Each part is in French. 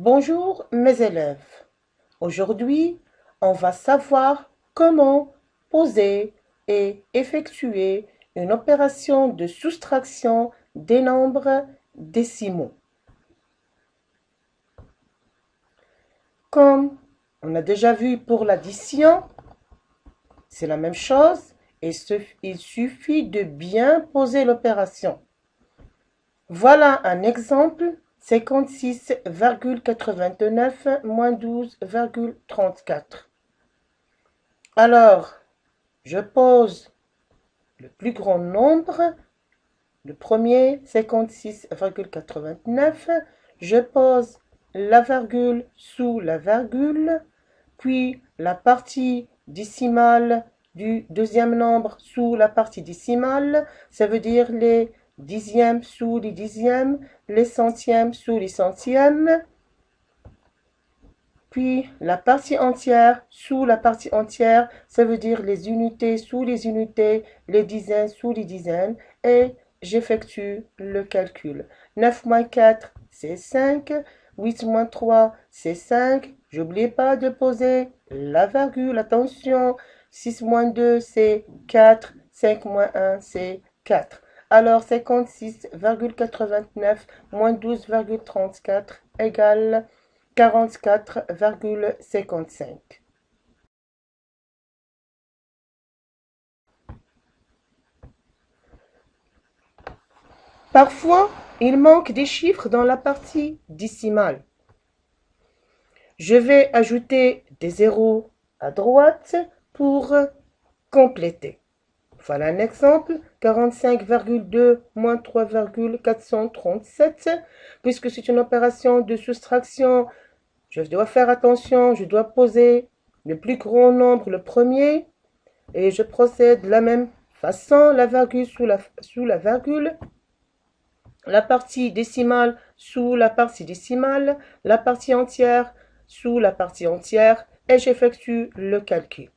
Bonjour mes élèves. Aujourd'hui, on va savoir comment poser et effectuer une opération de soustraction des nombres décimaux. Comme on a déjà vu pour l'addition, c'est la même chose et il suffit de bien poser l'opération. Voilà un exemple. 56,89 moins 12,34. Alors, je pose le plus grand nombre, le premier 56,89. Je pose la virgule sous la virgule, puis la partie décimale du deuxième nombre sous la partie décimale, ça veut dire les dixièmes sous les dixièmes, les centièmes sous les centièmes, puis la partie entière sous la partie entière, ça veut dire les unités sous les unités, les dizaines sous les dizaines, et j'effectue le calcul. 9 moins 4, c'est 5. 8 moins 3, c'est 5. N'oubliez pas de poser la virgule, attention. 6 moins 2, c'est 4. 5 moins 1, c'est 4. Alors 56,89 moins 12,34 égale 44,55. Parfois, il manque des chiffres dans la partie décimale. Je vais ajouter des zéros à droite pour compléter. Voilà un exemple, 45,2 moins 3,437. Puisque c'est une opération de soustraction, je dois faire attention, je dois poser le plus grand nombre, le premier, et je procède de la même façon, la virgule sous la virgule, la partie décimale sous la partie décimale, la partie entière sous la partie entière, et j'effectue le calcul.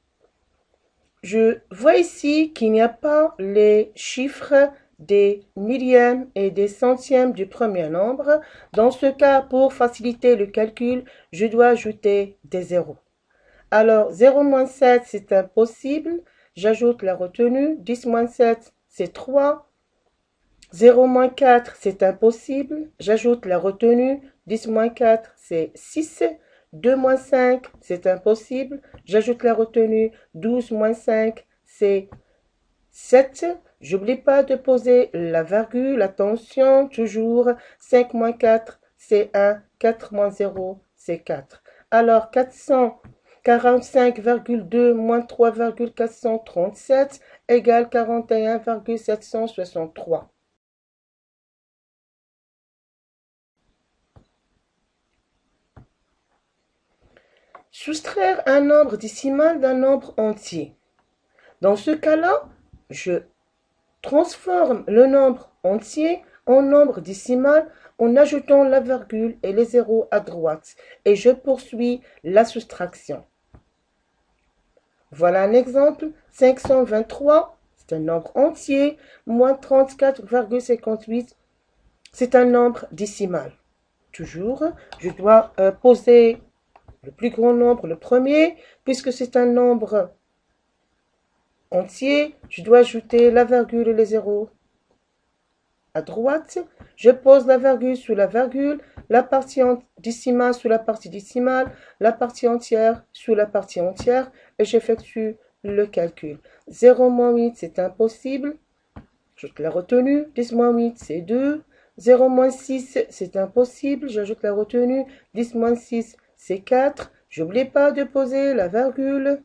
Je vois ici qu'il n'y a pas les chiffres des millièmes et des centièmes du premier nombre. Dans ce cas, pour faciliter le calcul, je dois ajouter des zéros. Alors, 0 moins 7, c'est impossible. J'ajoute la retenue. 10 moins 7, c'est 3. 0 moins 4, c'est impossible. J'ajoute la retenue. 10 moins 4, c'est 6. 2 moins 5, c'est impossible. J'ajoute la retenue. 12 moins 5, c'est 7. J'oublie pas de poser la virgule. Attention, toujours. 5 moins 4, c'est 1. 4 moins 0, c'est 4. Alors, 445,2 moins 3,437 égale 41,763. Soustraire un nombre décimal d'un nombre entier. Dans ce cas-là, je transforme le nombre entier en nombre décimal en ajoutant la virgule et les zéros à droite et je poursuis la soustraction. Voilà un exemple, 523, c'est un nombre entier, moins 34,58, c'est un nombre décimal. Toujours, je dois poser le plus grand nombre, le premier, puisque c'est un nombre entier, je dois ajouter la virgule et les zéros à droite. Je pose la virgule sous la virgule, la partie décimale sous la partie décimale, la partie entière sous la partie entière, et j'effectue le calcul. 0 moins 8, c'est impossible. J'ajoute la retenue. 10 moins 8, c'est 2. 0 moins 6, c'est impossible. J'ajoute la retenue. 10 moins 6, c'est 4. N'oubliez pas de poser la virgule.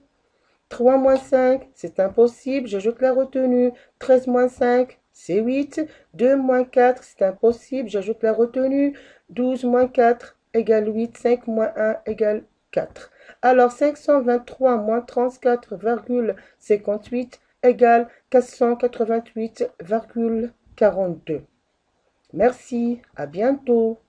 3 moins 5, c'est impossible. J'ajoute la retenue. 13 moins 5, c'est 8. 2 moins 4, c'est impossible. J'ajoute la retenue. 12 moins 4 égale 8. 5 moins 1 égale 4. Alors 523 moins 34,58 égale 488,42. Merci, à bientôt.